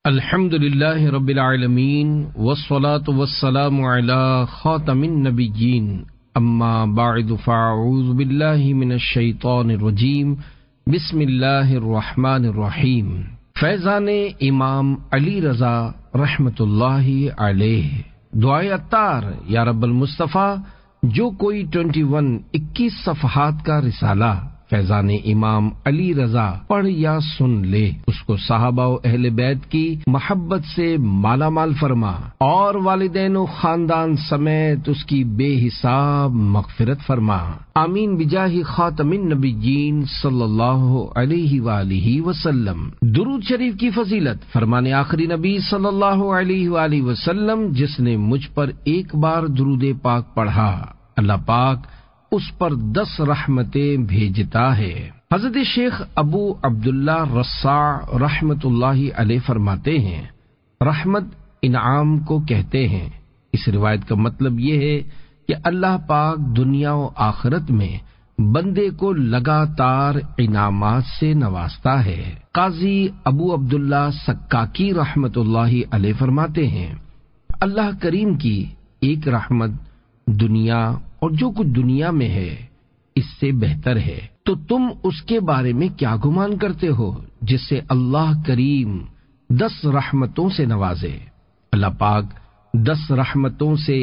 الحمدللہ رب العالمین والصلاة والسلام علی خاتم النبیین اما بعد فاعوذ باللہ من الشیطان الرجیم بسم اللہ الرحمن الرحیم۔ فیضان امام علی رضا رحمت اللہ علیہ۔ دعائے عطار یا رب المصطفیٰ، جو کوئی 21 صفحات کا رسالہ فیضان امام علی رضا پڑھ یا سن لے، اس کو صحابہ و اہل بیت کی محبت سے مالا مال فرما اور والدین و خاندان سمیت اس کی بے حساب مغفرت فرما، آمین بجاہ خاتم النبیین صلی اللہ علیہ وآلہ وسلم۔ درود شریف کی فضیلت، فرمان آخری نبی صلی اللہ علیہ وآلہ وسلم، جس نے مجھ پر ایک بار درود پاک پڑھا، اللہ پاک اس پر 10 رحمتیں بھیجتا ہے۔ حضرت شیخ ابو عبداللہ رصاع رحمت اللہ علیہ فرماتے ہیں، رحمت انعام کو کہتے ہیں۔ اس روایت کا مطلب یہ ہے کہ اللہ پاک دنیا و آخرت میں بندے کو لگاتار انعامات سے نوازتا ہے۔ قاضی ابو عبداللہ سکاکی رحمت اللہ علیہ فرماتے ہیں، اللہ کریم کی ایک رحمت دنیا اور جو کچھ دنیا میں ہے اس سے بہتر ہے، تو تم اس کے بارے میں کیا گمان کرتے ہو جس سے اللہ کریم 10 رحمتوں سے نوازے۔ اللہ پاک 10 رحمتوں سے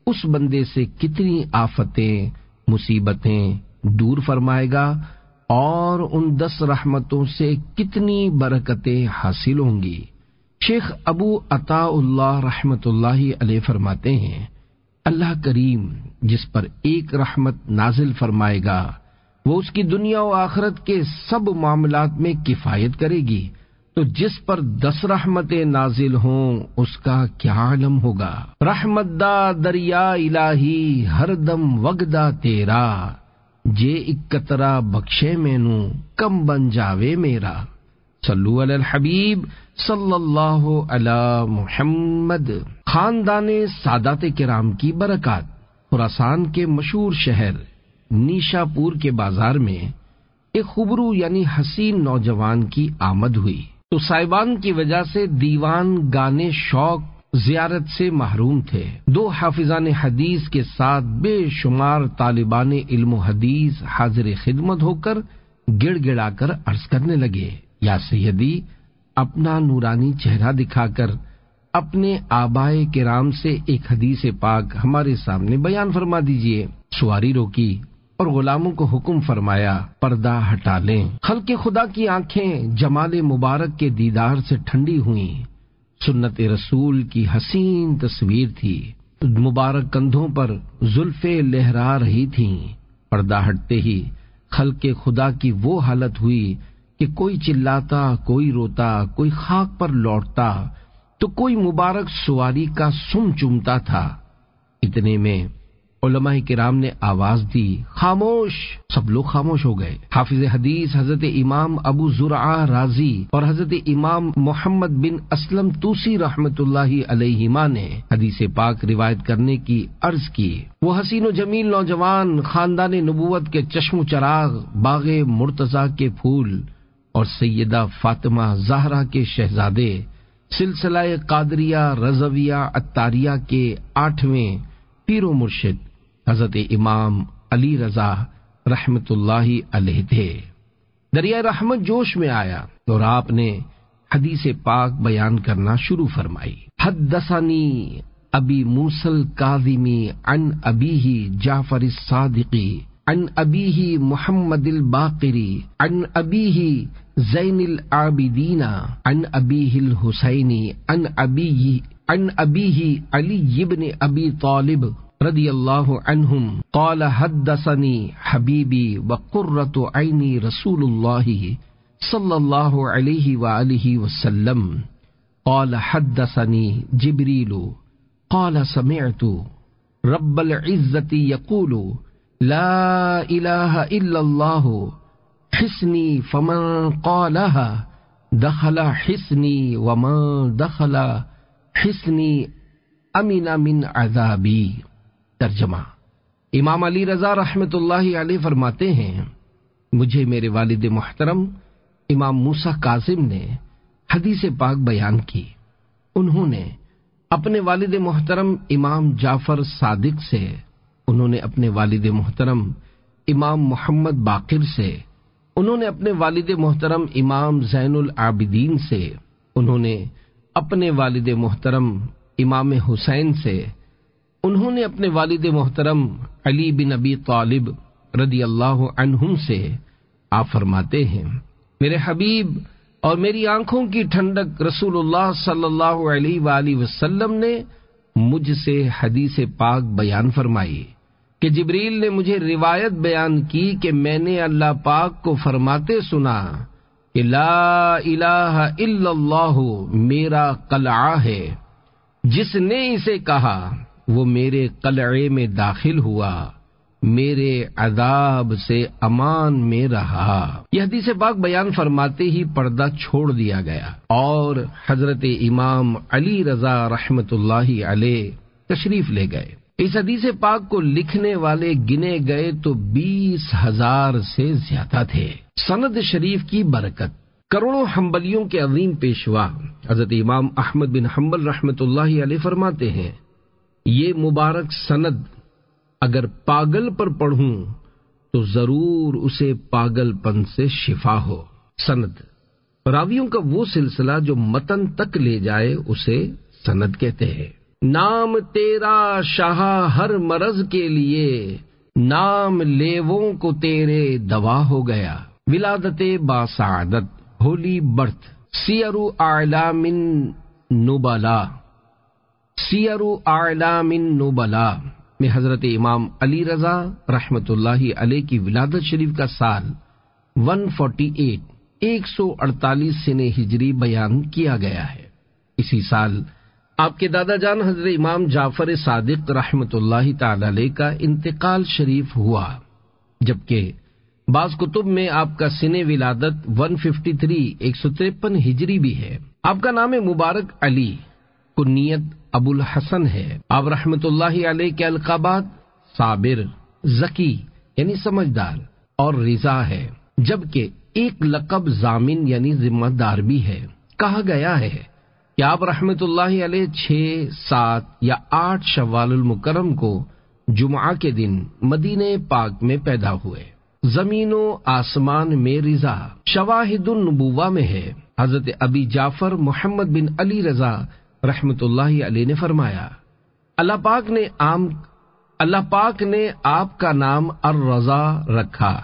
اس بندے سے کتنی آفتیں مصیبتیں دور فرمائے گا اور ان 10 رحمتوں سے کتنی برکتیں حاصل ہوں گی۔ شیخ ابو عطا اللہ رحمت اللہ علیہ فرماتے ہیں، اللہ کریم جس پر ایک رحمت نازل فرمائے گا وہ اس کی دنیا و آخرت کے سب معاملات میں کفایت کرے گی، تو جس پر 10 رحمتیں نازل ہوں اس کا کیا عالم ہوگا۔ رحمت دا دریا الہی ہر دم وگدا تیرا، جے ایک قطرہ بخشے مینوں کم بن جاوے میرا۔ صلو علی الحبیب صلی اللہ علی محمد۔ خاندان سادات کرام کی برکات۔ خراسان کے مشہور شہر نیشا پور کے بازار میں ایک خوبرو یعنی حسین نوجوان کی آمد ہوئی، تو صاحبان کی وجہ سے دیوان گانے شوق زیارت سے محروم تھے۔ 2 حافظان حدیث کے ساتھ بے شمار طالبان علم و حدیث حاضر خدمت ہو کر گڑ گڑا کر عرض کرنے لگے، یا سیدی، اپنا نورانی چہرہ دکھا کر اپنے آبائے کرام سے ایک حدیث پاک ہمارے سامنے بیان فرما دیجئے۔ سواری روکی اور غلاموں کو حکم فرمایا، پردہ ہٹا لیں۔ خلق خدا کی آنکھیں جمال مبارک کے دیدار سے ٹھنڈی ہوئیں۔ سنت رسول کی حسین تصویر تھی، مبارک کندھوں پر زلفیں لہرا رہی تھیں۔ پردہ ہٹتے ہی خلق خدا کی وہ حالت ہوئی کہ کوئی چلاتا، کوئی روتا، کوئی خاک پر لوٹتا، تو کوئی مبارک سواری کا سم چومتا تھا۔ اتنے میں علماء کرام نے آواز دی، خاموش! سب لوگ خاموش ہو گئے۔ حافظ حدیث حضرت امام ابو زرعہ رازی اور حضرت امام محمد بن اسلم توسی رحمت اللہ علیہما نے حدیث پاک روایت کرنے کی عرض کی۔ وہ حسین و جمیل نوجوان خاندان نبوت کے چشم و چراغ، باغ مرتضیٰ کے پھول اور سیدہ فاطمہ زہرا کے شہزادے، سلسلہ قادریہ رضویہ عطاریہ کے 8ویں پیر و مرشد حضرت امام علی رضا رحمت اللہ علیہ تھے۔ دریائے رحمت جوش میں آیا اور آپ نے حدیث پاک بیان کرنا شروع فرمائی۔ حدثنی ابی موسیٰ الکاظمی عن ابیہ جعفر الصادقی عن ابیہ محمد الباقری عن ابیہ زین العابدین عن ابیہ الحسینی عن ابیہ علی بن ابی طالب رضی اللہ عنہم قال حدثنی حبیبی وقرۃ عینی رسول اللہ صلی اللہ علیہ وآلہ وسلم قال حدثنی جبریل قال سمعت رب العزة یقول لا الہ الا اللہ حسنی فمن قالها دخل حسنی ومن دخل حسنی امن من عذابی۔ ترجمہ، امام علی رضا رحمت اللہ علیہ فرماتے ہیں، مجھے میرے والد محترم امام موسیٰ کاظم نے حدیث پاک بیان کی۔ انہوں نے اپنے والد محترم امام جعفر صادق سے، انہوں نے اپنے والد محترم امام محمد باقر سے، انہوں نے اپنے والد محترم امام زین العابدین سے، انہوں نے اپنے والد محترم امام حسین سے، انہوں نے اپنے والد محترم علی بن ابی طالب رضی اللہ عنہم سے۔ آپ فرماتے ہیں، میرے حبیب اور میری آنکھوں کی ٹھنڈک رسول اللہ صلی اللہ علیہ وآلہ وسلم نے مجھ سے حدیث پاک بیان فرمائی کہ جبریل نے مجھے روایت بیان کی کہ میں نے اللہ پاک کو فرماتے سنا کہ لا الہ الا اللہ میرا قلعہ ہے، جس نے اسے کہا وہ میرے قلعے میں داخل ہوا، میرے عذاب سے امان میں رہا۔ یہ حدیث پاک بیان فرماتے ہی پردہ چھوڑ دیا گیا اور حضرت امام علی رضا رحمت اللہ علیہ تشریف لے گئے۔ اس حدیث پاک کو لکھنے والے گنے گئے تو 20,000 سے زیادہ تھے۔ سند شریف کی برکت۔ کروڑوں حنبلیوں کے عظیم پیشوا حضرت امام احمد بن حنبل رحمت اللہ علیہ فرماتے ہیں، یہ مبارک سند اگر پاگل پر پڑھوں تو ضرور اسے پاگل پن سے شفا ہو۔ سند راویوں کا وہ سلسلہ جو متن تک لے جائے اسے سند کہتے ہیں۔ نام تیرا شاہ ہر مرض کے لیے، نام لیووں کو تیرے دوا ہو گیا۔ ولادت باسعادت، ہولی برتھ، سیر اعلام نبلا، سیر اعلام نبلا میں حضرت امام علی رضا رحمت اللہ علیہ کی ولادت شریف کا سال 148 148 سنہ ہجری بیان کیا گیا ہے۔ اسی سال آپ کے دادا جان حضرت امام جعفر صادق رحمت اللہ تعالی علیہ کا انتقال شریف ہوا، جبکہ بعض کتب میں آپ کا سنہ ولادت 153 153 ہجری بھی ہے۔ آپ کا نام مبارک علی، کنیت ابو الحسن ہے۔ آپ رحمت اللہ علیہ کے القابات صابر، ذکی یعنی سمجھدار اور رضا ہے، جبکہ ایک لقب ضامن یعنی ذمہ دار بھی ہے۔ کہا گیا ہے کہ آپ رحمت اللہ علیہ 6، 7 یا 8 شوال المکرم کو جمعہ کے دن مدینہ پاک میں پیدا ہوئے۔ زمین و آسمان میں رضا شواہد النبوہ میں ہے۔ حضرت ابی جعفر محمد بن علی رضا رحمت اللہ علیہ نے فرمایا، اللہ پاک نے آپ کا نام الرضا رکھا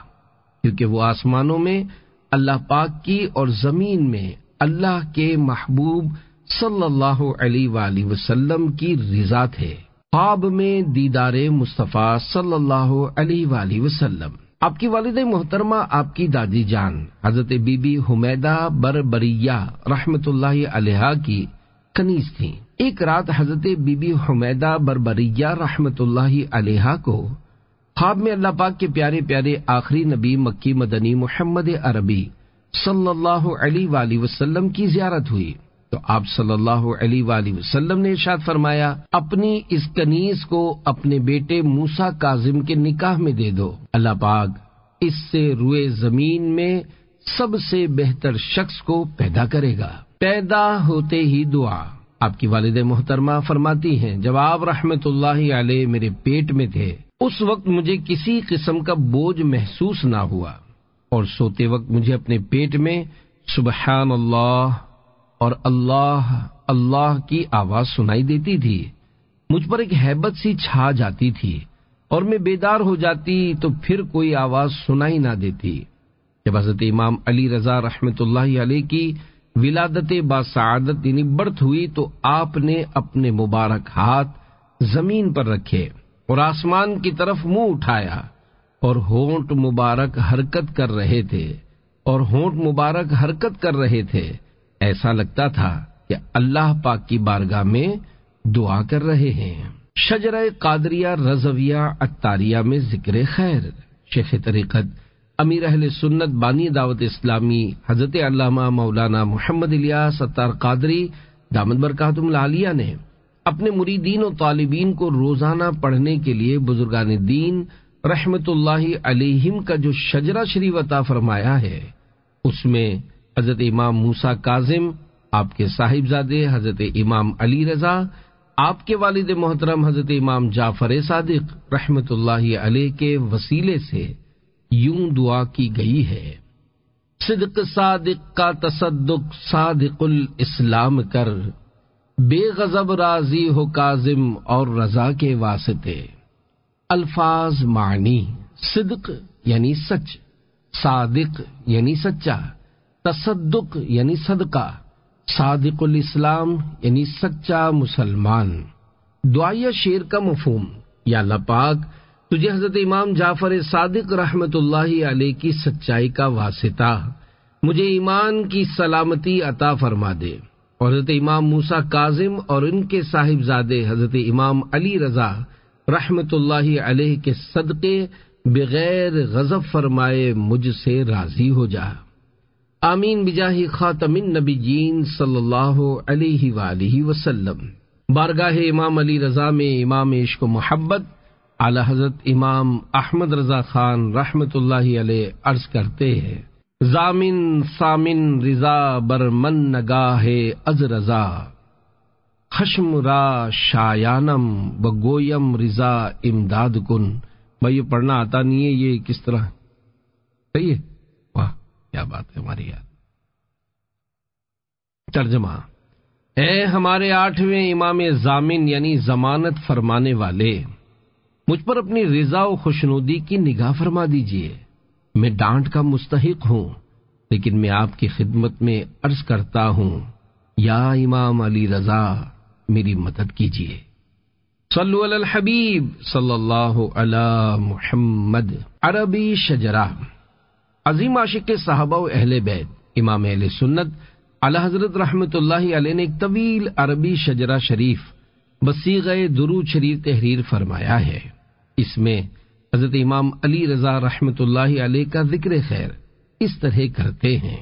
کیونکہ وہ آسمانوں میں اللہ پاک کی اور زمین میں اللہ کے محبوب صلی اللہ علیہ وآلہ وسلم کی رضا تھے۔ خواب میں دیدار مصطفیٰ صلی اللہ علیہ وآلہ وسلم۔ آپ کی والد محترمہ آپ کی دادی جان حضرت بی بی حمیدہ بربریہ رحمت اللہ علیہا کی کنیز تھیں۔ ایک رات حضرت بی بی حمیدہ بربریہ رحمت اللہ علیہا کو خواب میں اللہ پاک کے پیارے پیارے آخری نبی مکی مدنی محمد عربی صلی اللہ علیہ وآلہ وسلم کی زیارت ہوئی تو آپ صلی اللہ علیہ وآلہ وسلم نے ارشاد فرمایا، اپنی اس کنیز کو اپنے بیٹے موسیٰ کاظم کے نکاح میں دے دو، اللہ پاک اس سے روئے زمین میں سب سے بہتر شخص کو پیدا کرے گا۔ پیدا ہوتے ہی دعا۔ آپ کی والد محترمہ فرماتی ہیں، جب آپ رحمت اللہ علیہ میرے پیٹ میں تھے اس وقت مجھے کسی قسم کا بوجھ محسوس نہ ہوا اور سوتے وقت مجھے اپنے پیٹ میں سبحان اللہ اور اللہ اللہ کی آواز سنائی دیتی تھی۔ مجھ پر ایک ہیبت سی چھا جاتی تھی اور میں بیدار ہو جاتی تو پھر کوئی آواز سنائی نہ دیتی۔ جب حضرت امام علی رضا رحمت اللہ علیہ کی ولادت باسعادت یعنی برتھ ہوئی تو آپ نے اپنے مبارک ہاتھ زمین پر رکھے اور آسمان کی طرف منہ اٹھایا اور ہونٹ مبارک حرکت کر رہے تھے ایسا لگتا تھا کہ اللہ پاک کی بارگاہ میں دعا کر رہے ہیں۔ شجرہ قادریہ رضویہ عطاریہ میں ذکر خیر۔ شیخ طریقت امیر اہل سنت بانی دعوت اسلامی حضرت علامہ مولانا محمد الیاس ستار قادری دامت برکاتہم العالیہ نے اپنے مریدین و طالبین کو روزانہ پڑھنے کے لیے بزرگان دین رحمت اللہ علیہم کا جو شجرہ شریف عطا فرمایا ہے اس میں حضرت امام موسیٰ کاظم آپ کے صاحبزادے حضرت امام علی رضا، آپ کے والد محترم حضرت امام جعفر صادق رحمۃ اللہ علیہ کے وسیلے سے یوں دعا کی گئی ہے: صدق صادق کا تصدق صادق الاسلام کر، بے غضب راضی ہو کاظم اور رضا کے واسطے۔ الفاظ معنی: صدق یعنی سچ، صادق یعنی سچا، تصدق یعنی صدقہ، صادق الاسلام یعنی سچا مسلمان۔ دعائیہ شعر کا مفہوم: یا اللہ پاک، تجھے حضرت امام جعفر صادق رحمت اللہ علیہ کی سچائی کا واسطہ مجھے ایمان کی سلامتی عطا فرما دے، اور حضرت امام موسیٰ کاظم اور ان کے صاحبزادے حضرت امام علی رضا رحمت اللہ علیہ کے صدقے بغیر غضب فرمائے مجھ سے راضی ہو جا۔ آمین بجاہ خاتم النبیین صلی اللہ علیہ وآلہ وسلم۔ بارگاہ امام علی رضا میں امام عشق و محبت اعلی حضرت امام احمد رضا خان رحمت اللہ علیہ عرض کرتے ہیں: زامن سامن رضا برمن نگاہ از رضا، خشم را شایانم و گویم رضا امداد کن۔ بھائی یہ پڑھنا آتا نہیں ہے، یہ کس طرح صحیح ہے؟ واہ کیا بات ہے ہماری یاد۔ ترجمہ: اے ہمارے 8ویں امام ضامن یعنی ضمانت فرمانے والے، مجھ پر اپنی رضا و خوشنودی کی نگاہ فرما دیجئے۔ میں ڈانٹ کا مستحق ہوں، لیکن میں آپ کی خدمت میں عرض کرتا ہوں، یا امام علی رضا میری مدد کیجیے۔ صلو علی الحبیب صلی اللہ علی محمد۔ عربی شجرہ: عظیم عاشق صحابہ و اہل بیت امام اہل سنت اعلی حضرت رحمت اللہ علیہ نے ایک طویل عربی شجرہ شریف بصیغہ درود شریف تحریر فرمایا ہے۔ اس میں حضرت امام علی رضا رحمت اللہ علیہ کا ذکر خیر اس طرح کرتے ہیں: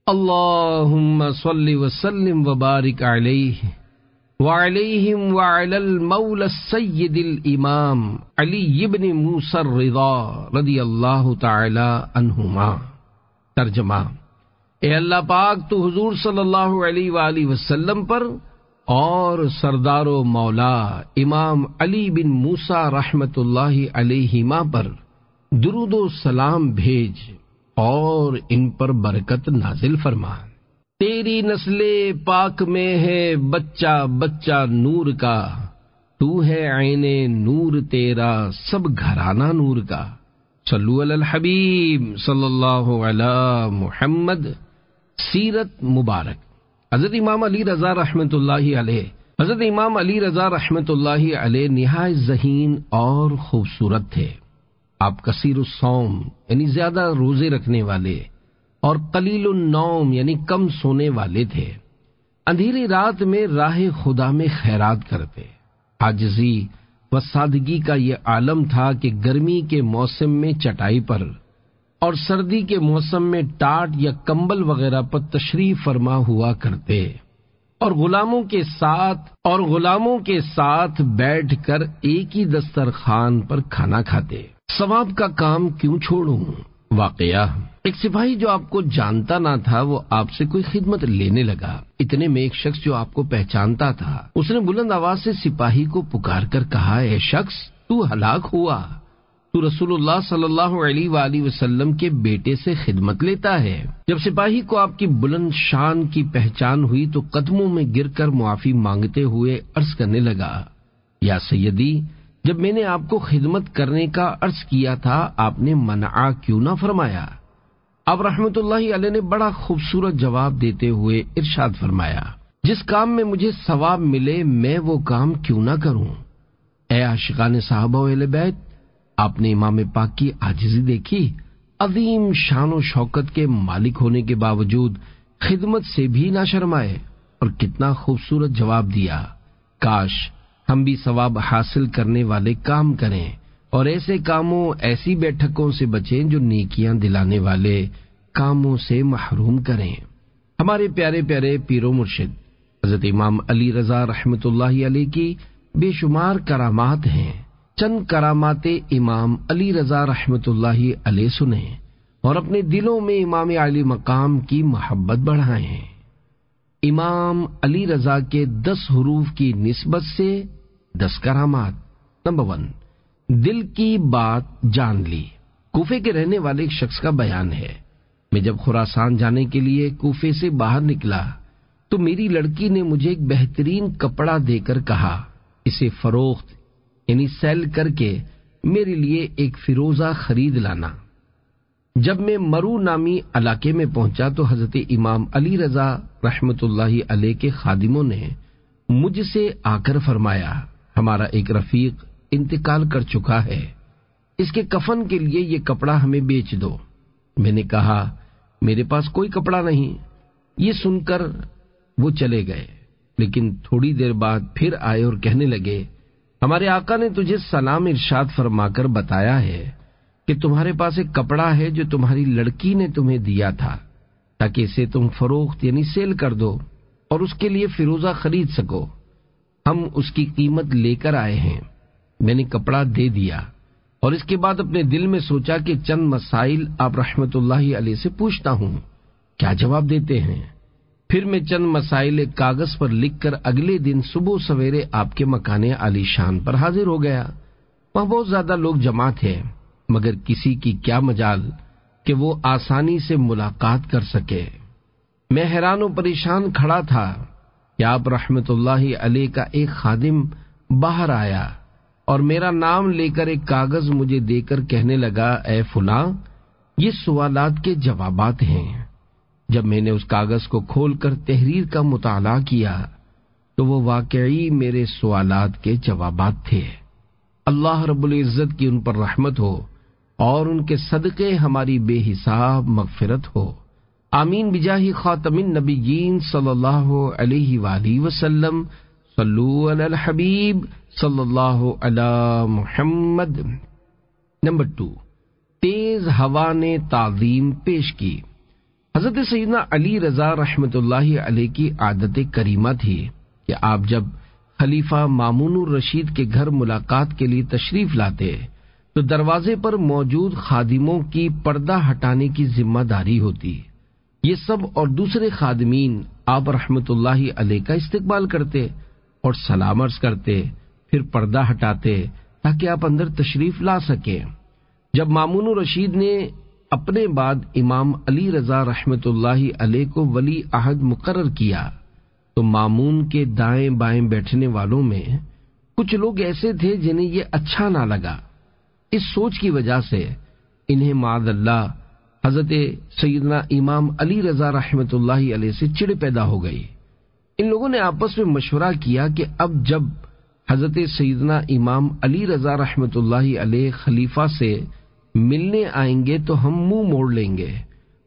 اللہم صلی وسلم وبارک علیہ وعلیہم وعلی المولا السید الامام علی بن موسیٰ الرضا رضی اللہ تعالی عنہما۔ ترجمہ: اے اللہ پاک، تو حضور صلی اللہ علیہ وآلہ وسلم پر اور سردار و مولا امام علی بن موسیٰ رحمت اللہ علیہما پر درود و سلام بھیج اور ان پر برکت نازل فرما۔ تیری نسل پاک میں ہے بچہ بچہ نور کا، تو ہے عین نور تیرا سب گھرانہ نور کا۔ صلو علی الحبیب صلی اللہ علی محمد۔ سیرت مبارک: حضرت امام علی رضا رحمت اللہ علیہ حضرت امام علی رضا رحمت اللہ علیہ نہایت ذہین اور خوبصورت تھے۔ آپ کثیر الصوم یعنی زیادہ روزے رکھنے والے اور قلیل النوم یعنی کم سونے والے تھے۔ اندھیری رات میں راہ خدا میں خیرات کرتے۔ عاجزی و سادگی کا یہ عالم تھا کہ گرمی کے موسم میں چٹائی پر اور سردی کے موسم میں ٹاٹ یا کمبل وغیرہ پر تشریف فرما ہوا کرتے، اور غلاموں کے ساتھ بیٹھ کر ایک ہی دسترخوان پر کھانا کھاتے۔ ثواب کا کام کیوں چھوڑوں؟ واقعہ: ایک سپاہی جو آپ کو جانتا نہ تھا وہ آپ سے کوئی خدمت لینے لگا۔ اتنے میں ایک شخص جو آپ کو پہچانتا تھا، اس نے بلند آواز سے سپاہی کو پکار کر کہا: اے شخص، تو ہلاک ہوا، تو رسول اللہ صلی اللہ علیہ وآلہ وسلم کے بیٹے سے خدمت لیتا ہے۔ جب سپاہی کو آپ کی بلند شان کی پہچان ہوئی تو قدموں میں گر کر معافی مانگتے ہوئے عرض کرنے لگا: یا سیدی، جب میں نے آپ کو خدمت کرنے کا عرض کیا تھا آپ نے منع کیوں نہ فرمایا؟ اب رحمت اللہ علیہ نے بڑا خوبصورت جواب دیتے ہوئے ارشاد فرمایا: جس کام میں مجھے ثواب ملے میں وہ کام کیوں نہ کروں؟ اے عاشقان صحابہ و اہل بیت، آپ نے امام پاک کی عاجزی دیکھی؟ عظیم شان و شوکت کے مالک ہونے کے باوجود خدمت سے بھی نہ شرمائے، اور کتنا خوبصورت جواب دیا۔ کاش ہم بھی ثواب حاصل کرنے والے کام کریں اور ایسے کاموں ایسی بیٹھکوں سے بچیں جو نیکیاں دلانے والے کاموں سے محروم کریں۔ ہمارے پیارے پیارے پیر و مرشد حضرت امام علی رضا رحمت اللہ علیہ کی بے شمار کرامات ہیں۔ چند کرامات امام علی رضا رحمت اللہ علیہ سنیں اور اپنے دلوں میں امام علی مقام کی محبت بڑھائیں۔ امام علی رضا کے 10 حروف کی نسبت سے 10 کرامات۔ نمبر 1، دل کی بات جان لی۔ کوفے کے رہنے والے ایک شخص کا بیان ہے، میں جب خراسان جانے کے لیے کوفے سے باہر نکلا تو میری لڑکی نے مجھے ایک بہترین کپڑا دے کر کہا، اسے فروخت یعنی سیل کر کے میرے لیے ایک فیروزہ خرید لانا۔ جب میں مرو نامی علاقے میں پہنچا تو حضرت امام علی رضا رحمت اللہ علیہ کے خادموں نے مجھ سے آ کر فرمایا، ہمارا ایک رفیق انتقال کر چکا ہے، اس کے کفن کے لیے یہ کپڑا ہمیں بیچ دو۔ میں نے کہا، میرے پاس کوئی کپڑا نہیں۔ یہ سن کر وہ چلے گئے، لیکن تھوڑی دیر بعد پھر آئے اور کہنے لگے، ہمارے آقا نے تجھے سلام ارشاد فرما کر بتایا ہے کہ تمہارے پاس ایک کپڑا ہے جو تمہاری لڑکی نے تمہیں دیا تھا تاکہ اسے تم فروخت یعنی سیل کر دو اور اس کے لیے فیروزہ خرید سکو۔ ہم اس کی قیمت لے کر آئے ہیں۔ میں نے کپڑا دے دیا اور اس کے بعد اپنے دل میں سوچا کہ چند مسائل آپ رحمت اللہ علیہ سے پوچھتا ہوں، کیا جواب دیتے ہیں۔ پھر میں چند مسائل ایک کاغذ پر لکھ کر اگلے دن صبح سویرے آپ کے مکان عالی شان پر حاضر ہو گیا۔ وہاں بہت زیادہ لوگ جمع تھے، مگر کسی کی کیا مجال کہ وہ آسانی سے ملاقات کر سکے۔ میں حیران و پریشان کھڑا تھا کہ آپ رحمت اللہ علیہ کا ایک خادم باہر آیا اور میرا نام لے کر ایک کاغذ مجھے دے کر کہنے لگا، اے فلاں، یہ سوالات کے جوابات ہیں۔ جب میں نے اس کاغذ کو کھول کر تحریر کا مطالعہ کیا تو وہ واقعی میرے سوالات کے جوابات تھے۔ اللہ رب العزت کی ان پر رحمت ہو اور ان کے صدقے ہماری بے حساب مغفرت ہو، آمین بجاہ خاتم النبیین صلی اللہ علیہ وآلہ وسلم۔ صلو علی الحبیب صلی اللہ علی محمد۔ نمبر 2، تیز ہوا نے تعظیم پیش کی۔ حضرت سیدنا علی رضا رحمت اللہ علیہ کی عادت کریمہ تھی کہ آپ جب خلیفہ مامون الرشید کے گھر ملاقات کے لیے تشریف لاتے تو دروازے پر موجود خادموں کی پردہ ہٹانے کی ذمہ داری ہوتی۔ یہ سب اور دوسرے خادمین آپ رحمت اللہ علیہ کا استقبال کرتے اور سلام عرض کرتے، پھر پردہ ہٹاتے تاکہ آپ اندر تشریف لا سکیں۔ جب مامون الرشید نے اپنے بعد امام علی رضا رحمت اللہ علیہ کو ولی عہد مقرر کیا تو مامون کے دائیں بائیں بیٹھنے والوں میں کچھ لوگ ایسے تھے جنہیں یہ اچھا نہ لگا۔ اس سوچ کی وجہ سے انہیں معاذ اللہ حضرت سیدنا امام علی رضا رحمت اللہ علیہ سے چڑ پیدا ہو گئی۔ ان لوگوں نے آپس میں مشورہ کیا کہ اب جب حضرت سیدنا امام علی رضا رحمت اللہ علیہ خلیفہ سے ملنے آئیں گے تو ہم منہ موڑ لیں گے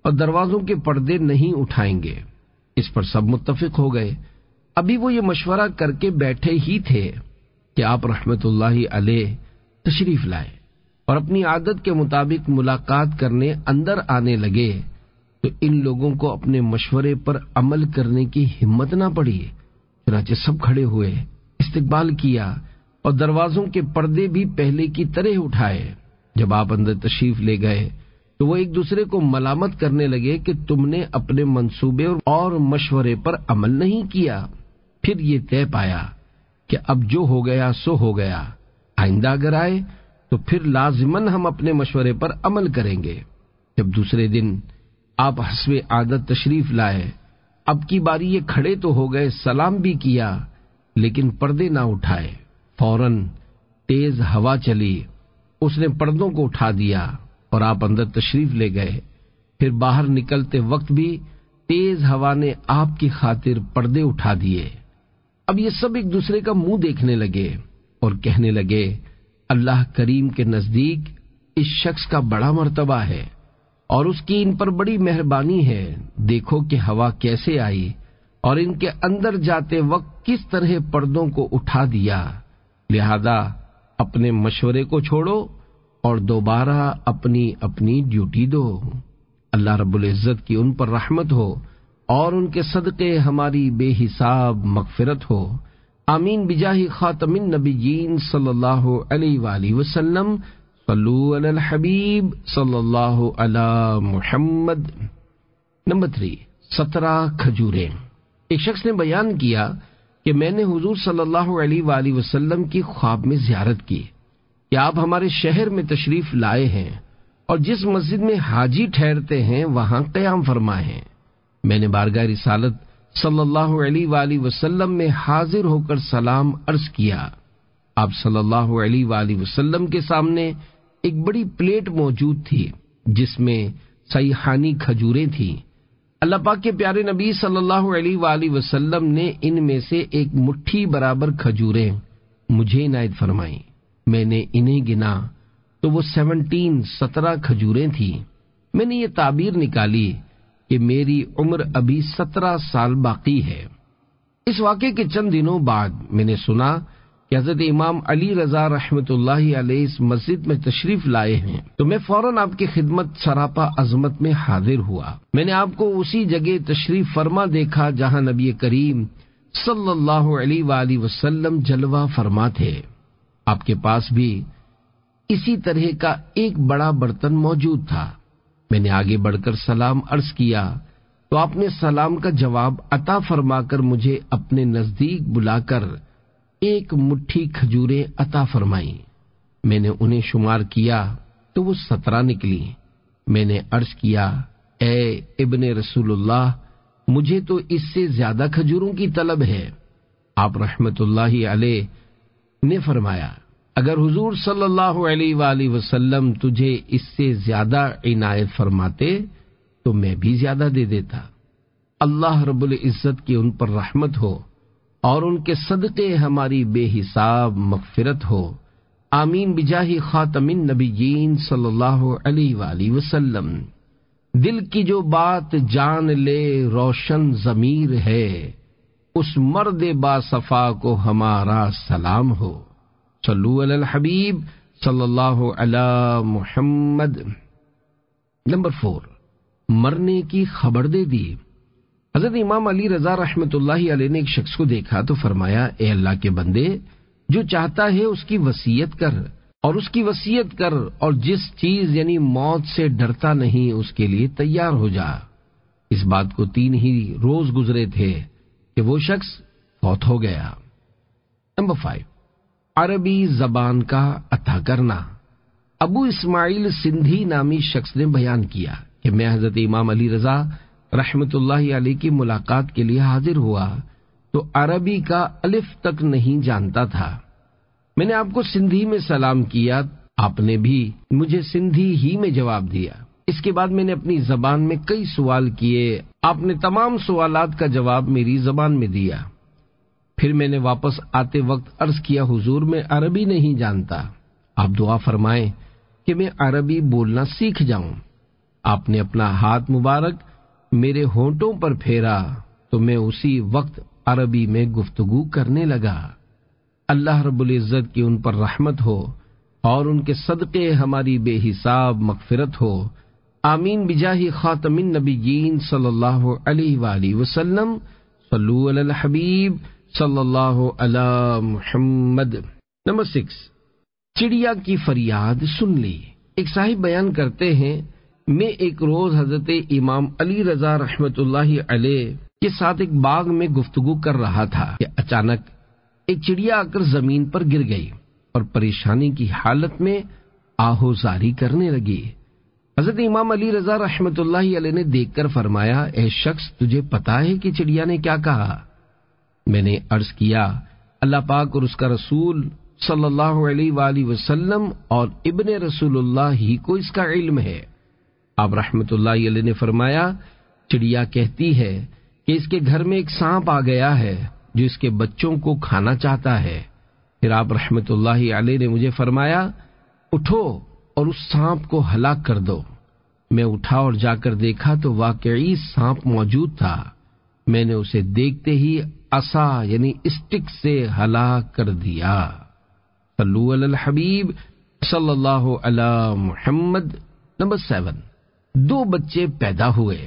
اور دروازوں کے پردے نہیں اٹھائیں گے۔ اس پر سب متفق ہو گئے۔ ابھی وہ یہ مشورہ کر کے بیٹھے ہی تھے کہ آپ رحمت اللہ علیہ تشریف لائے اور اپنی عادت کے مطابق ملاقات کرنے اندر آنے لگے تو ان لوگوں کو اپنے مشورے پر عمل کرنے کی ہمت نہ پڑی۔ چنانچہ سب کھڑے ہوئے، استقبال کیا اور دروازوں کے پردے بھی پہلے کی طرح اٹھائے۔ جب آپ اندر تشریف لے گئے تو وہ ایک دوسرے کو ملامت کرنے لگے کہ تم نے اپنے منصوبے اور مشورے پر عمل نہیں کیا۔ پھر یہ طے پایا کہ اب جو ہو گیا سو ہو گیا، آئندہ اگر آئے تو پھر لازماً ہم اپنے مشورے پر عمل کریں گے۔ جب دوسرے دن آپ حسب عادت تشریف لائے، اب کی باری یہ کھڑے تو ہو گئے، سلام بھی کیا لیکن پردے نہ اٹھائے۔ فوراً تیز ہوا چلی، اس نے پردوں کو اٹھا دیا اور آپ اندر تشریف لے گئے۔ پھر باہر نکلتے وقت بھی تیز ہوا نے آپ کی خاطر پردے اٹھا دیے۔ اب یہ سب ایک دوسرے کا منہ دیکھنے لگے اور کہنے لگے، اللہ کریم کے نزدیک اس شخص کا بڑا مرتبہ ہے اور اس کی ان پر بڑی مہربانی ہے۔ دیکھو کہ ہوا کیسے آئی اور ان کے اندر جاتے وقت کس طرح پردوں کو اٹھا دیا۔ لہذا اپنے مشورے کو چھوڑو اور دوبارہ اپنی اپنی ڈیوٹی دو۔ اللہ رب العزت کی ان پر رحمت ہو اور ان کے صدقے ہماری بے حساب مغفرت ہو، آمین بجاہ خاتم النبیین صلی اللہ علیہ وآلہ وسلم۔ صلو علی الحبیب صلی اللہ علی محمد۔ نمبر 3، 17 کھجوریں۔ ایک شخص نے بیان کیا کہ میں نے حضور صلی اللہ علیہ وآلہ وسلم کی خواب میں زیارت کی کہ آپ ہمارے شہر میں تشریف لائے ہیں اور جس مسجد میں حاجی ٹھہرتے ہیں وہاں قیام فرمائے ہیں۔ میں نے بارگاہ رسالت صلی اللہ علیہ وآلہ وسلم میں حاضر ہو کر سلام عرض کیا۔ آپ صلی اللہ علیہ وآلہ وسلم کے سامنے ایک بڑی پلیٹ موجود تھی جس میں سیحانی کھجوریں تھیں۔ اللہ پاک کے پیارے نبی صلی اللہ علیہ وآلہ وسلم نے ان میں سے ایک مٹھی برابر کھجوریں مجھے عنایت فرمائیں۔ میں نے انہیں گنا تو وہ 17 کھجوریں تھیں۔ میں نے یہ تعبیر نکالی کہ میری عمر ابھی 17 سال باقی ہے۔ اس واقعے کے چند دنوں بعد میں نے سنا کہ حضرت امام علی رضا رحمۃ اللہ علیہ اس مسجد میں تشریف لائے ہیں، تو میں فوراً آپ کی خدمت سراپا عظمت میں حاضر ہوا۔ میں نے آپ کو اسی جگہ تشریف فرما دیکھا جہاں نبی کریم صلی اللہ علیہ وآلہ وسلم جلوہ فرما تھے۔ آپ کے پاس بھی اسی طرح کا ایک بڑا برتن موجود تھا۔ میں نے آگے بڑھ کر سلام عرض کیا تو آپ نے سلام کا جواب عطا فرما کر مجھے اپنے نزدیک بلا کر ایک مٹھی کھجوریں عطا فرمائیں۔ میں نے انہیں شمار کیا تو وہ 17 نکلی۔ میں نے عرض کیا، اے ابن رسول اللہ، مجھے تو اس سے زیادہ کھجوروں کی طلب ہے۔ آپ رحمت اللہ علیہ نے فرمایا، اگر حضور صلی اللہ علیہ وآلہ وسلم تجھے اس سے زیادہ عنایت فرماتے تو میں بھی زیادہ دے دیتا۔ اللہ رب العزت کی ان پر رحمت ہو اور ان کے صدقے ہماری بے حساب مغفرت ہو، آمین بجاہ خاتم النبیین صلی اللہ علیہ وآلہ وسلم۔ دل کی جو بات جان لے روشن ضمیر ہے، اس مرد با صفا کو ہمارا سلام ہو۔ صلو علی الحبیب صلی اللہ علی محمد۔ نمبر 4، مرنے کی خبر دے دی۔ حضرت امام علی رضا رحمۃ اللہ علیہ نے ایک شخص کو دیکھا تو فرمایا، اے اللہ کے بندے، جو چاہتا ہے اس کی وصیت کر، اور اس کی وصیت کر، اور جس چیز یعنی موت سے ڈرتا نہیں اس کے لیے تیار ہو جا۔ اس بات کو 3 ہی روز گزرے تھے کہ وہ شخص فوت ہو گیا۔ نمبر 5، عربی زبان کا عطا کرنا۔ ابو اسماعیل سندھی نامی شخص نے بیان کیا کہ میں حضرت امام علی رضا رحمت اللہ علیہ کی ملاقات کے لیے حاضر ہوا تو عربی کا الف تک نہیں جانتا تھا۔ میں نے آپ کو سندھی میں سلام کیا، آپ نے بھی مجھے سندھی ہی میں جواب دیا۔ اس کے بعد میں نے اپنی زبان میں کئی سوال کیے، آپ نے تمام سوالات کا جواب میری زبان میں دیا۔ پھر میں نے واپس آتے وقت عرض کیا، حضور میں عربی نہیں جانتا، آپ دعا فرمائیں کہ میں عربی بولنا سیکھ جاؤں۔ آپ نے اپنا ہاتھ مبارک میرے ہونٹوں پر پھیرا تو میں اسی وقت عربی میں گفتگو کرنے لگا۔ اللہ رب العزت کی ان پر رحمت ہو اور ان کے صدقے ہماری بے حساب مغفرت ہو، آمین بجاہ خاتم النبیین صلی اللہ علیہ وآلہ وسلم۔ صلو علی الحبیب صلی اللہ علی محمد۔ نمبر 6، چڑیا کی فریاد سن لی۔ ایک صاحب بیان کرتے ہیں، میں ایک روز حضرت امام علی رضا رحمت اللہ علیہ کے ساتھ ایک باغ میں گفتگو کر رہا تھا کہ اچانک ایک چڑیا آ کر زمین پر گر گئی اور پریشانی کی حالت میں آہوزاری کرنے لگی۔ حضرت امام علی رضا رحمت اللہ علیہ نے دیکھ کر فرمایا، اے شخص، تجھے پتا ہے کہ چڑیا نے کیا کہا؟ میں نے عرض کیا، اللہ پاک اور اس کا رسول صلی اللہ علیہ وآلہ وسلم اور ابن رسول اللہ ہی کو اس کا علم ہے۔ آپ رحمت اللہ علیہ نے فرمایا، چڑیا کہتی ہے کہ اس کے گھر میں ایک سانپ آ گیا ہے جو اس کے بچوں کو کھانا چاہتا ہے۔ پھر آپ رحمت اللہ علیہ نے مجھے فرمایا، اٹھو اور اس سانپ کو ہلاک کر دو۔ میں اٹھا اور جا کر دیکھا تو واقعی سانپ موجود تھا۔ میں نے اسے دیکھتے ہی عصا یعنی اسٹک سے ہلاک کر دیا۔ صلو علی الحبیب صلی اللہ علی محمد۔ نمبر 7، 2 بچے پیدا ہوئے۔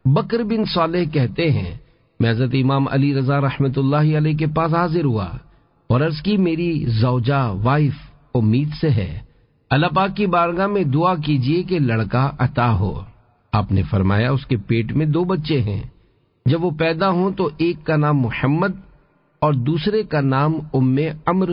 بکر بن صالح کہتے ہیں، میں حضرت امام علی رضا رحمت اللہ علیہ کے پاس حاضر ہوا اور عرض کی، میری زوجہ وائف امید سے ہے، اللہ پاک کی بارگاہ میں دعا کیجئے کہ لڑکا عطا ہو۔ آپ نے فرمایا، اس کے پیٹ میں 2 بچے ہیں، جب وہ پیدا ہوں تو ایک کا نام محمد اور دوسرے کا نام عمر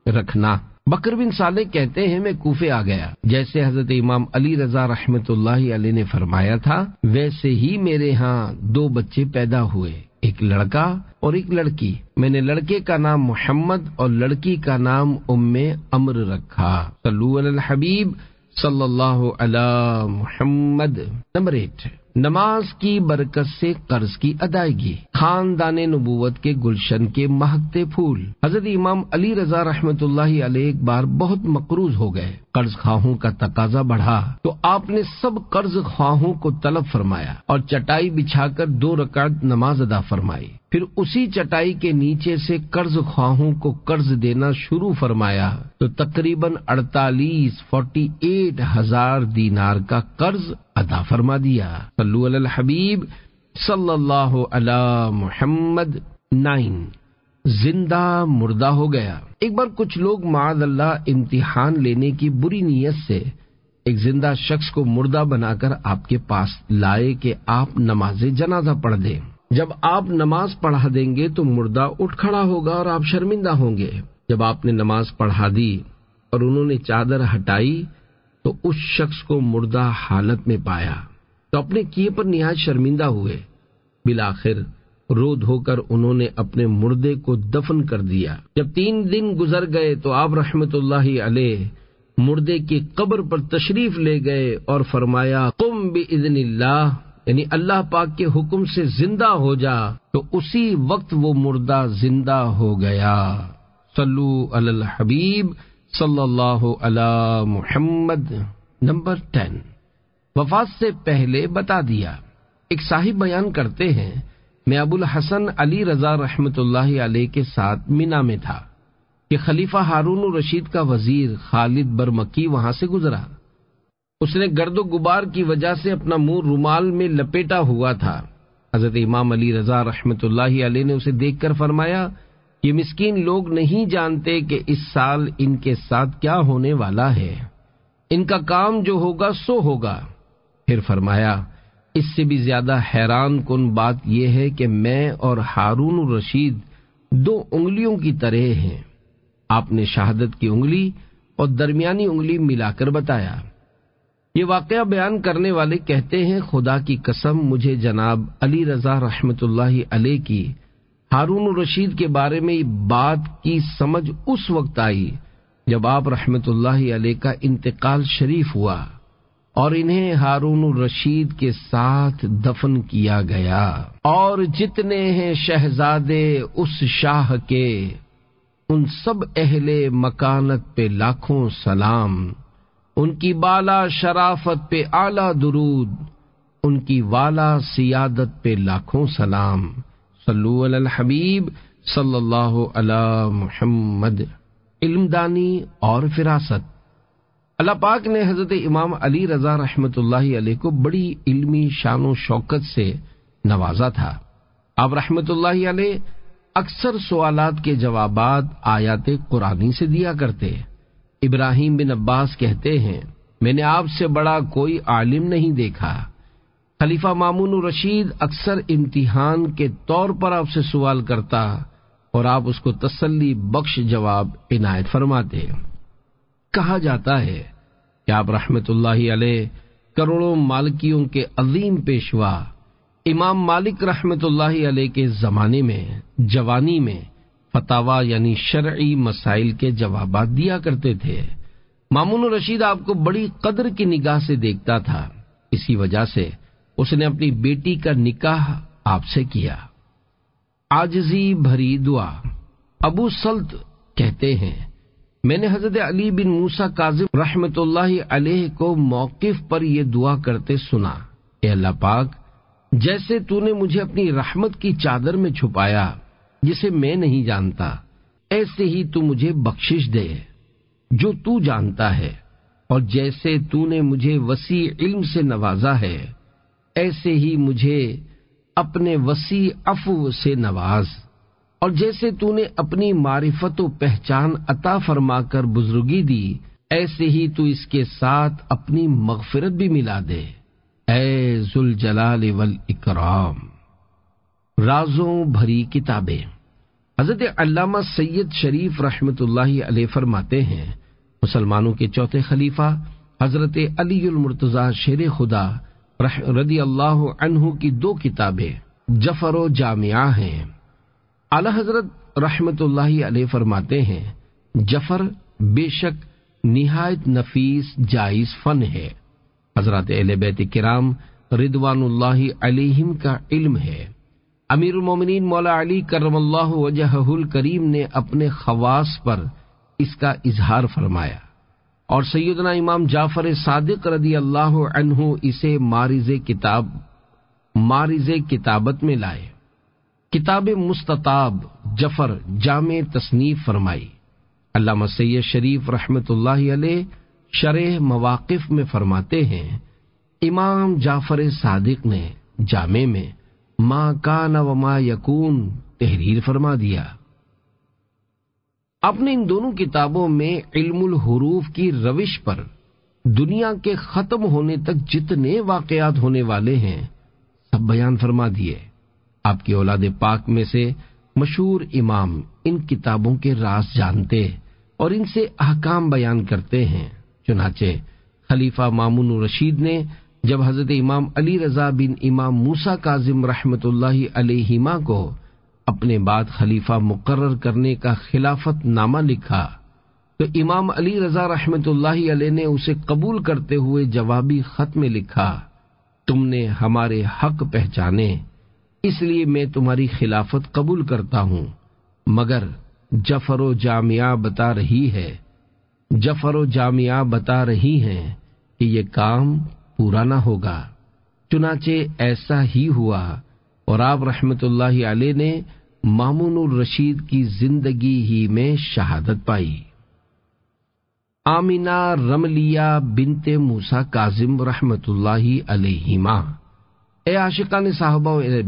رکھنا۔ بکر بن صالح کہتے ہیں میں کوفے آ گیا، جیسے حضرت امام علی رضا رحمۃ اللہ علیہ نے فرمایا تھا ویسے ہی میرے ہاں 2 بچے پیدا ہوئے، ایک لڑکا اور ایک لڑکی۔ میں نے لڑکے کا نام محمد اور لڑکی کا نام عمر رکھا۔ صلو علی الحبیب صلی اللہ علی محمد۔ نمبر 8، نماز کی برکت سے قرض کی ادائیگی۔ خاندان نبوت کے گلشن کے مہکتے پھول۔ حضرت امام علی رضا رحمۃ اللہ علیہ ایک بار بہت مقروض ہو گئے، قرض خواہوں کا تقاضا بڑھا تو آپ نے سب قرض خواہوں کو طلب فرمایا اور چٹائی بچھا کر 2 رکعت نماز ادا فرمائی، پھر اسی چٹائی کے نیچے سے قرض خواہوں کو قرض دینا شروع فرمایا تو تقریباً 48 ہزار دینار کا قرض ادا فرما دیا۔ صلو علی الحبیب صلی اللہ علی محمد۔ 9، زندہ مردہ ہو گیا۔ ایک بار کچھ لوگ معاذ اللہ امتحان لینے کی بری نیت سے ایک زندہ شخص کو مردہ بنا کر آپ کے پاس لائے کہ آپ نماز جنازہ پڑھ دیں۔ جب آپ نماز پڑھا دیں گے تو مردہ اٹھ کھڑا ہوگا اور آپ شرمندہ ہوں گے۔ جب آپ نے نماز پڑھا دی اور انہوں نے چادر ہٹائی تو اس شخص کو مردہ حالت میں پایا تو اپنے کیے پر نہایت شرمندہ ہوئے۔ بالآخر رو دھو کر انہوں نے اپنے مردے کو دفن کر دیا۔ جب 3 دن گزر گئے تو آپ رحمت اللہ علیہ مردے کی قبر پر تشریف لے گئے اور فرمایا قم باذن اللہ، یعنی اللہ پاک کے حکم سے زندہ ہو جا، تو اسی وقت وہ مردہ زندہ ہو گیا۔ صلو علی الحبیب صلی اللہ علی محمد۔ نمبر 10، وفات سے پہلے بتا دیا۔ ایک صاحب بیان کرتے ہیں میں ابو الحسن علی رضا رحمۃ اللہ علیہ کے ساتھ مینا میں تھا کہ خلیفہ ہارون الرشید کا وزیر خالد برمکی وہاں سے گزرا۔ اس نے گرد و غبار کی وجہ سے اپنا منہ رومال میں لپیٹا ہوا تھا۔ حضرت امام علی رضا رحمۃ اللہ علیہ نے اسے دیکھ کر فرمایا یہ مسکین لوگ نہیں جانتے کہ اس سال ان کے ساتھ کیا ہونے والا ہے، ان کا کام جو ہوگا سو ہوگا۔ پھر فرمایا اس سے بھی زیادہ حیران کن بات یہ ہے کہ میں اور ہارون الرشید 2 انگلیوں کی طرح ہیں۔ آپ نے شہادت کی انگلی اور درمیانی انگلی ملا کر بتایا۔ یہ واقعہ بیان کرنے والے کہتے ہیں خدا کی قسم مجھے جناب علی رضا رحمۃ اللہ علیہ کی ہارون الرشید کے بارے میں بات کی سمجھ اس وقت آئی جب آپ رحمۃ اللہ علیہ کا انتقال شریف ہوا اور انہیں ہارون الرشید کے ساتھ دفن کیا گیا۔ اور جتنے ہیں شہزادے اس شاہ کے ان سب اہل مکانت پہ لاکھوں سلام، ان کی بالا شرافت پہ اعلیٰ درود، ان کی والا سیادت پہ لاکھوں سلام۔ صلو علی الحبیب صلی اللہ علی محمد۔ علم دانی اور فراست۔ اللہ پاک نے حضرت امام علی رضا رحمۃ اللہ علیہ کو بڑی علمی شان و شوکت سے نوازا تھا۔ آپ رحمۃ اللہ علیہ اکثر سوالات کے جوابات آیات قرآنی سے دیا کرتے۔ ابراہیم بن عباس کہتے ہیں میں نے آپ سے بڑا کوئی عالم نہیں دیکھا۔ خلیفہ مامون الرشید اکثر امتحان کے طور پر آپ سے سوال کرتا اور آپ اس کو تسلی بخش جواب عنایت فرماتے۔ کہا جاتا ہے کہ آپ رحمت اللہ علیہ کروڑوں مالکیوں کے عظیم پیشوا امام مالک رحمت اللہ علیہ کے زمانے میں جوانی میں فتاوا یعنی شرعی مسائل کے جوابات دیا کرتے تھے۔ مامون الرشید آپ کو بڑی قدر کی نگاہ سے دیکھتا تھا، اسی وجہ سے اس نے اپنی بیٹی کا نکاح آپ سے کیا۔ عاجزی بھری دعا۔ ابو سلط کہتے ہیں میں نے حضرت علی بن موسیٰ کاظم رحمت اللہ علیہ کو موقف پر یہ دعا کرتے سنا، اے اللہ پاک جیسے تو نے مجھے اپنی رحمت کی چادر میں چھپایا جسے میں نہیں جانتا، ایسے ہی تو مجھے بخشش دے جو تو جانتا ہے، اور جیسے تو نے مجھے وسیع علم سے نوازا ہے ایسے ہی مجھے اپنے وسیع عفو سے نواز، اور جیسے تو نے اپنی معرفت و پہچان عطا فرما کر بزرگی دی ایسے ہی تو اس کے ساتھ اپنی مغفرت بھی ملا دے، اے ذوالجلال والاکرام۔ رازوں بھری کتابیں۔ حضرت علامہ سید شریف رحمۃ اللہ علیہ فرماتے ہیں، مسلمانوں کے چوتھے خلیفہ حضرت علی المرتضیٰ شیر خدا رضی اللہ عنہ کی 2 کتابیں جفر و جامعہ ہیں۔ اعلی حضرت رحمۃ اللہ علیہ فرماتے ہیں، جفر بے شک نہایت نفیس جائز فن ہے، حضرات اہل بیت کرام رضوان اللہ علیہم کا علم ہے۔ امیر المومنین مولا علی کرم اللہ وجہہ الکریم نے اپنے خواص پر اس کا اظہار فرمایا، اور سیدنا امام جعفر صادق رضی اللہ عنہ اسے مارز کتابت میں لائے۔ کتاب مستطاب جفر جامع تصنیف فرمائی۔ علامہ سید شریف رحمۃ اللہ علیہ شرح مواقف میں فرماتے ہیں، امام جعفر صادق نے جامع میں ما کان و ما یکون تحریر فرما دیا۔ آپ نے ان دونوں کتابوں میں علم الحروف کی روش پر دنیا کے ختم ہونے تک جتنے واقعات ہونے والے ہیں سب بیان فرما دیے۔ آپ کی اولاد پاک میں سے مشہور امام ان کتابوں کے راز جانتے اور ان سے احکام بیان کرتے ہیں۔ چنانچہ خلیفہ مامون الرشید نے جب حضرت امام علی رضا بن امام موسیٰ کاظم رحمۃ اللہ علیہما کو اپنے بعد خلیفہ مقرر کرنے کا خلافت نامہ لکھا تو امام علی رضا رحمۃ اللہ علیہ نے اسے قبول کرتے ہوئے جوابی خط میں لکھا، تم نے ہمارے حق پہچانے اس لیے میں تمہاری خلافت قبول کرتا ہوں، مگر جفر و جامعہ بتا رہی ہیں کہ یہ کام پورا نہ ہوگا۔ چنانچہ ایسا ہی ہوا اور آپ رحمت اللہ علیہ نے مامون الرشید کی زندگی ہی میں شہادت پائی۔ آمینہ رملیہ بنت موسیٰ کاظم رحمت اللہ علیہما، اے عاشقان صحابہ و اہل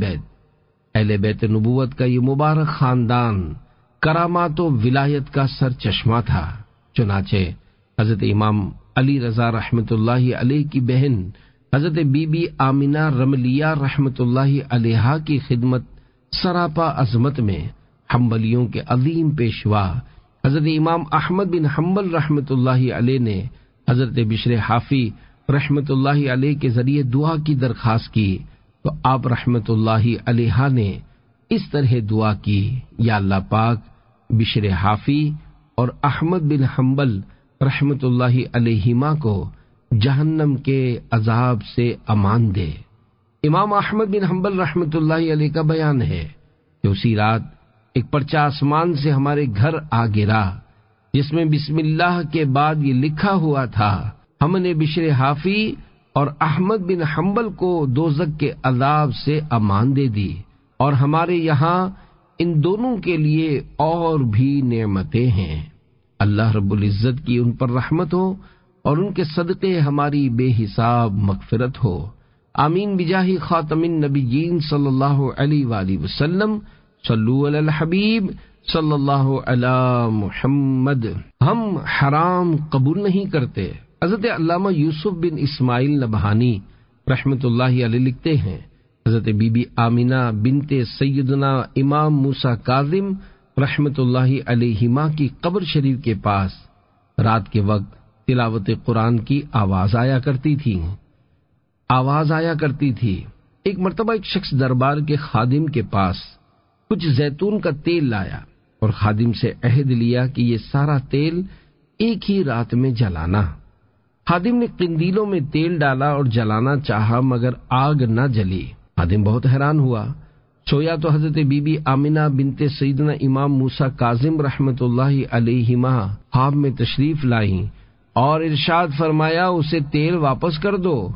بیت نبوت کا یہ مبارک خاندان کرامات و ولایت کا سر چشمہ تھا۔ چنانچہ حضرت امام علی رضا رحمت اللہ علیہ کی بہن حضرت بی بی آمینہ رملیہ رحمت اللہ علیہا کی خدمت سراپا عظمت میں حنبلیوں کے عظیم پیشوا حضرت امام احمد بن حنبل رحمت اللہ علیہ نے حضرت بشر حافی رحمت اللہ علیہ کے ذریعے دعا کی درخواست کی تو آپ رحمت اللہ علیہ نے اس طرح دعا کی، یا اللہ پاک بشر حافی اور احمد بن حنبل رحمت اللہ علیہما کو جہنم کے عذاب سے امان دے۔ امام احمد بن حنبل رحمت اللہ علیہ کا بیان ہے کہ اسی رات ایک پرچہ آسمان سے ہمارے گھر آ گرا جس میں بسم اللہ کے بعد یہ لکھا ہوا تھا، ہم نے بشر حافی اور احمد بن حنبل کو دوزخ کے عذاب سے امان دے دی، اور ہمارے یہاں ان دونوں کے لیے اور بھی نعمتیں ہیں، اللہ رب العزت کی ان پر رحمت ہو اور ان کے صدقے ہماری بے حساب مغفرت ہو، آمین بجاہ خاتم النبیین صلی اللہ علیہ وآلہ وسلم، صلو علی الحبیب صلی اللہ علی محمد۔ ہم حرام قبول نہیں کرتے۔ حضرت علامہ یوسف بن اسماعیل نبہانی رحمت اللہ علیہ لکھتے ہیں، حضرت بی بی آمینہ بنت سیدنا امام موسیٰ کاظم رحمت اللہ علیہما کی قبر شریف کے پاس رات کے وقت تلاوت قرآن کی آواز آیا کرتی تھی۔ ایک مرتبہ ایک شخص دربار کے خادم کے پاس کچھ زیتون کا تیل لایا اور خادم سے عہد لیا کہ یہ سارا تیل ایک ہی رات میں جلانا۔ خادم نے قندیلوں میں تیل ڈالا اور جلانا چاہا مگر آگ نہ جلی۔ خادم بہت حیران ہوا، سویا تو حضرت بی بی آمینہ بنت سیدنا امام موسیٰ کاظم رحمت اللہ علیہما خواب میں تشریف لائیں اور ارشاد فرمایا اسے تیل واپس کر دو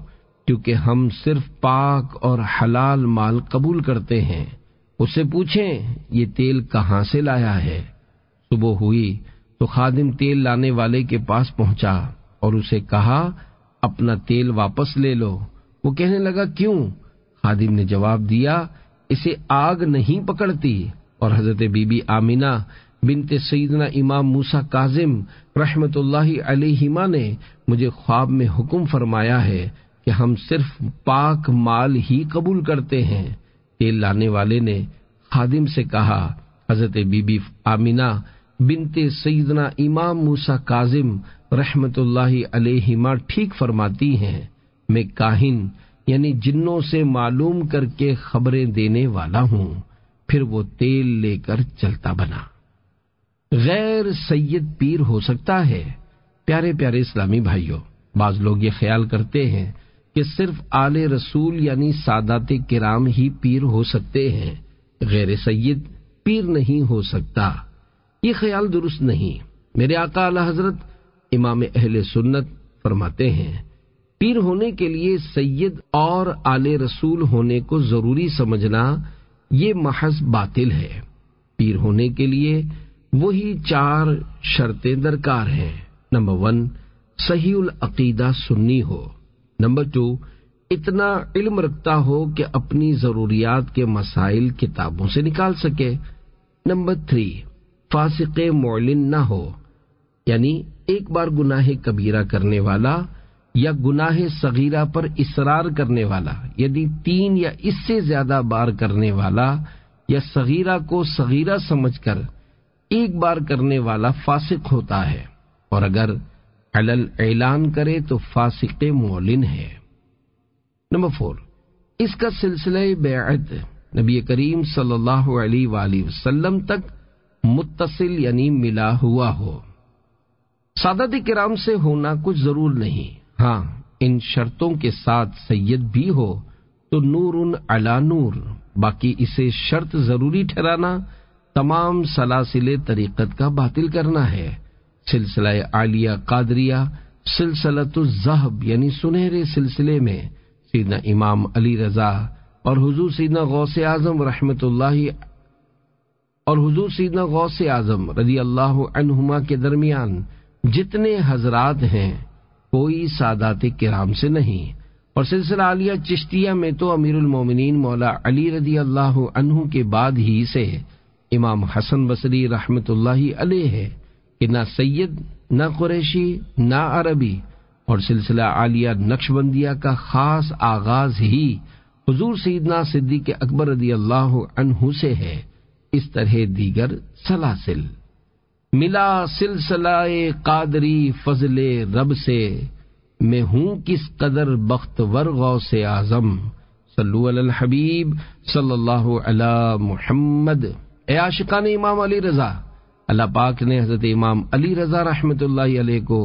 کیونکہ ہم صرف پاک اور حلال مال قبول کرتے ہیں، اس سے پوچھیں یہ تیل کہاں سے لایا ہے۔ صبح ہوئی تو خادم تیل لانے والے کے پاس پہنچا اور اسے کہا اپنا تیل واپس لے لو۔ وہ کہنے لگا کیوں؟ خادم نے جواب دیا اسے آگ نہیں پکڑتی، اور حضرت بی بی آمینہ بنت سیدنا امام موسیٰ کاظم رحمت اللہ علیہما نے مجھے خواب میں حکم فرمایا ہے کہ ہم صرف پاک مال ہی قبول کرتے ہیں، تیل لانے والے نے خادم سے کہا، حضرت بی بی آمینہ بنت سیدنا امام موسیٰ کاظم رحمت اللہ علیہما ٹھیک فرماتی ہیں، میں کاہن یعنی جنوں سے معلوم کر کے خبریں دینے والا ہوں۔ پھر وہ تیل لے کر چلتا بنا۔ غیر سید پیر ہو سکتا ہے؟ پیارے پیارے اسلامی بھائیوں، بعض لوگ یہ خیال کرتے ہیں کہ صرف آل رسول یعنی سادات کرام ہی پیر ہو سکتے ہیں، غیر سید پیر نہیں ہو سکتا۔ یہ خیال درست نہیں۔ میرے آقا اعلی حضرت امام اہل سنت فرماتے ہیں، پیر ہونے کے لیے سید اور آل رسول ہونے کو ضروری سمجھنا یہ محض باطل ہے۔ پیر ہونے کے لیے وہی 4 شرطیں درکار ہیں۔ نمبر 1، صحیح العقیدہ سنی ہو۔ نمبر 2، اتنا علم رکھتا ہو کہ اپنی ضروریات کے مسائل کتابوں سے نکال سکے۔ نمبر 3، فاسق معلن نہ ہو، یعنی ایک بار گناہ کبیرہ کرنے والا یا گناہ صغیرہ پر اصرار کرنے والا، یعنی 3 یا اس سے زیادہ بار کرنے والا یا صغیرہ کو صغیرہ سمجھ کر ایک بار کرنے والا فاسق ہوتا ہے، اور اگر علل اعلان کرے تو فاسق معلن ہے۔ نمبر 4، اس کا سلسلہ بیعت نبی کریم صلی اللہ علیہ وآلہ وسلم تک متصل یعنی ملا ہوا ہو۔ سادات کرام سے ہونا کچھ ضرور نہیں، ہاں ان شرطوں کے ساتھ سید بھی ہو تو نور علی نور، باقی اسے شرط ضروری ٹھہرانا تمام سلاسل طریقت کا باطل کرنا ہے۔ سلسلہ عالیہ قادریہ سلسلۃ الذہب یعنی سنہرے سلسلے میں سیدنا امام علی رضا اور حضور سیدنا غوث اعظم رحمت اللہ اور حضور سیدنا غوث اعظم رضی اللہ عنہما کے درمیان جتنے حضرات ہیں کوئی سادات کرام سے نہیں، اور سلسلہ عالیہ چشتیہ میں تو امیر المومنین مولا علی رضی اللہ عنہ کے بعد ہی سے امام حسن بصری رحمت اللہ علیہ ہے کہ نہ سید نہ قریشی نہ عربی، اور سلسلہ عالیہ نقشبندیہ کا خاص آغاز ہی حضور سیدنا صدیق اکبر رضی اللہ عنہ سے ہے۔ اس طرح دیگر سلاسل ملا سلسلہ قادری فضل رب سے، میں ہوں کس قدر بختور غوث اعظم، صلو علی الحبیب صلی اللہ علی محمد۔ اے عاشقان امام علی رضا، اللہ پاک نے حضرت امام علی رضا رحمت اللہ علیہ کو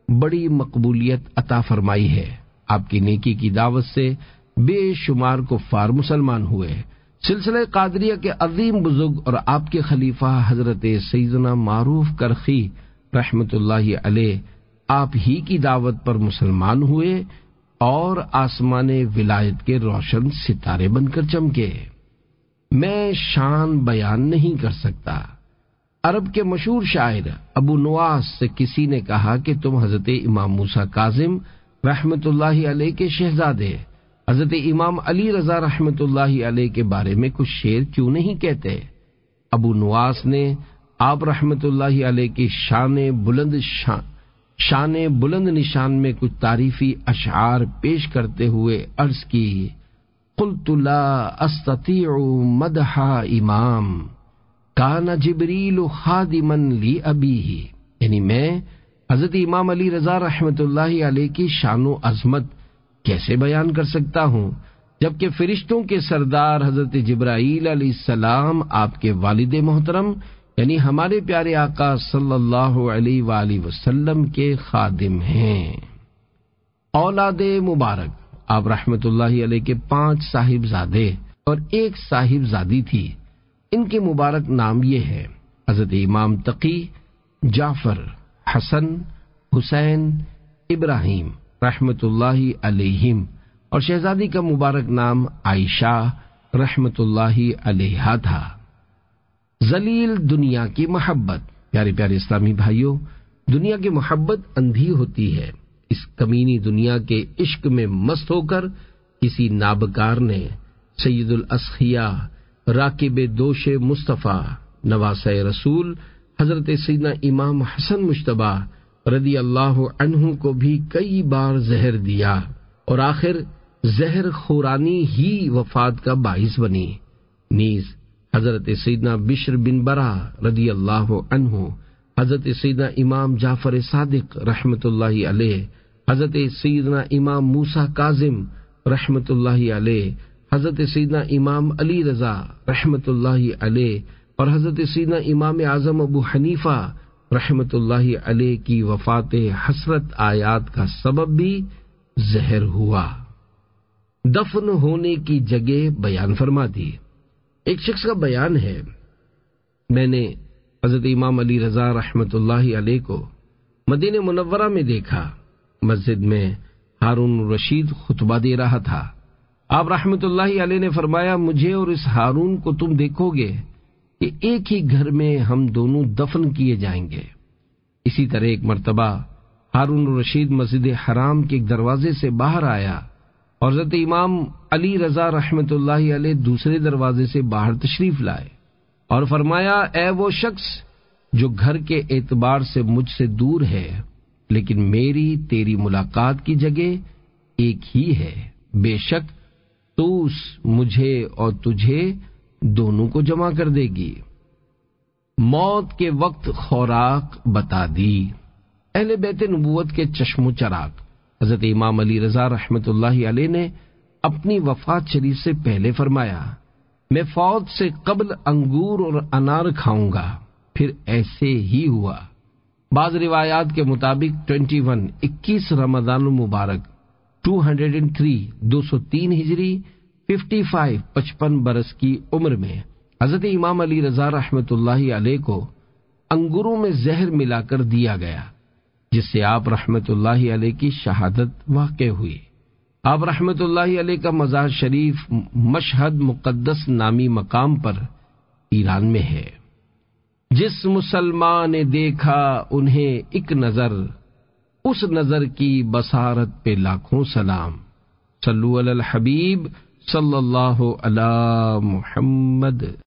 بڑی مقبولیت عطا فرمائی ہے۔ آپ کی نیکی کی دعوت سے بے شمار کفار مسلمان ہوئے۔ سلسلہ قادریہ کے عظیم بزرگ اور آپ کے خلیفہ حضرت سیدنا معروف کرخی رحمت اللہ علیہ آپ ہی کی دعوت پر مسلمان ہوئے اور آسمان ولایت کے روشن ستارے بن کر چمکے۔ میں شان بیان نہیں کر سکتا۔ عرب کے مشہور شاعر ابو نواس سے کسی نے کہا کہ تم حضرت امام موسیٰ کاظم رحمت اللہ علیہ کے شہزادے حضرت امام علی رضا رحمت اللہ علیہ کے بارے میں کچھ شعر کیوں نہیں کہتے؟ ابو نواس نے آپ رحمت اللہ علیہ کی شان بلند نشان میں کچھ تعریفی اشعار پیش کرتے ہوئے عرض کی، قلت لا استطيع مدح امام کان جبریل خادما لی ابیہ، یعنی میں حضرت امام علی رضا رحمت اللہ علیہ کی شان و عظمت کیسے بیان کر سکتا ہوں، جبکہ فرشتوں کے سردار حضرت جبرائیل علیہ السلام آپ کے والد محترم یعنی ہمارے پیارے آقا صلی اللہ علیہ وآلہ وسلم کے خادم ہیں۔ اولاد مبارک، آپ رحمت اللہ علیہ کے 5 صاحبزادے اور 1 صاحبزادی تھی۔ ان کے مبارک نام یہ ہے حضرت امام تقی، جعفر، حسن، حسین، ابراہیم رحمت اللہ علیہم، اور شہزادی کا مبارک نام عائشہ رحمت اللہ علیہا تھا۔ ذلیل دنیا کی محبت، پیارے پیارے اسلامی بھائیوں، دنیا کی محبت اندھی ہوتی ہے۔ اس کمینی دنیا کے عشق میں مست ہو کر کسی نابکار نے سید الاسخیاء راکب دوش مصطفیٰ نواسہ رسول حضرت سیدنا امام حسن مجتبی رضی اللہ عنہ کو بھی کئی بار زہر دیا، اور آخر زہر خورانی ہی وفات کا باعث بنی۔ نیز حضرت سیدنا بشر بن برا رضی اللہ عنہ، حضرت سیدنا امام جعفر صادق رحمت اللہ علیہ، حضرت سیدنا امام موسیٰ کاظم رحمت اللہ علیہ، حضرت سیدنا امام علی رضا رحمت اللہ علیہ اور حضرت سیدنا امام اعظم ابو حنیفہ رحمت اللہ علیہ کی وفات حسرت آیات کا سبب بھی زہر ہوا۔ دفن ہونے کی جگہ بیان فرما دی۔ ایک شخص کا بیان ہے، میں نے حضرت امام علی رضا رحمت اللہ علیہ کو مدینہ منورہ میں دیکھا، مسجد میں ہارون الرشید خطبہ دے رہا تھا۔ آپ رحمت اللہ علیہ نے فرمایا، مجھے اور اس ہارون کو تم دیکھو گے کہ ایک ہی گھر میں ہم دونوں دفن کیے جائیں گے۔ اسی طرح ایک مرتبہ ہارون الرشید مسجد حرام کے ایک دروازے سے باہر آیا اور حضرت امام علی رضا رحمت اللہ علیہ دوسرے دروازے سے باہر تشریف لائے اور فرمایا، اے وہ شخص جو گھر کے اعتبار سے مجھ سے دور ہے، لیکن میری تیری ملاقات کی جگہ ایک ہی ہے، بے شک توس مجھے اور تجھے دونوں کو جمع کر دے گی۔ موت کے وقت خوراک بتا دی۔ اہل بیت نبوت کے چشم و چراغ حضرت امام علی رضا رحمت اللہ علیہ نے اپنی وفات شریف سے پہلے فرمایا، میں فوت سے قبل انگور اور انار کھاؤں گا۔ پھر ایسے ہی ہوا۔ بعض روایات کے مطابق 21 رمضان المبارک 203 ہجری 55 برس کی عمر میں حضرت امام علی رضا رحمت اللہ علیہ کو انگوروں میں زہر ملا کر دیا گیا، جس سے آپ رحمت اللہ علیہ کی شہادت واقع ہوئی۔ آپ رحمت اللہ علیہ کا مزار شریف مشہد مقدس نامی مقام پر ایران میں ہے۔ جس مسلمان نے دیکھا انہیں ایک نظر، اس نظر کی بصارت پہ لاکھوں سلام۔ صلو علی الحبیب صلی اللہ علی محمد۔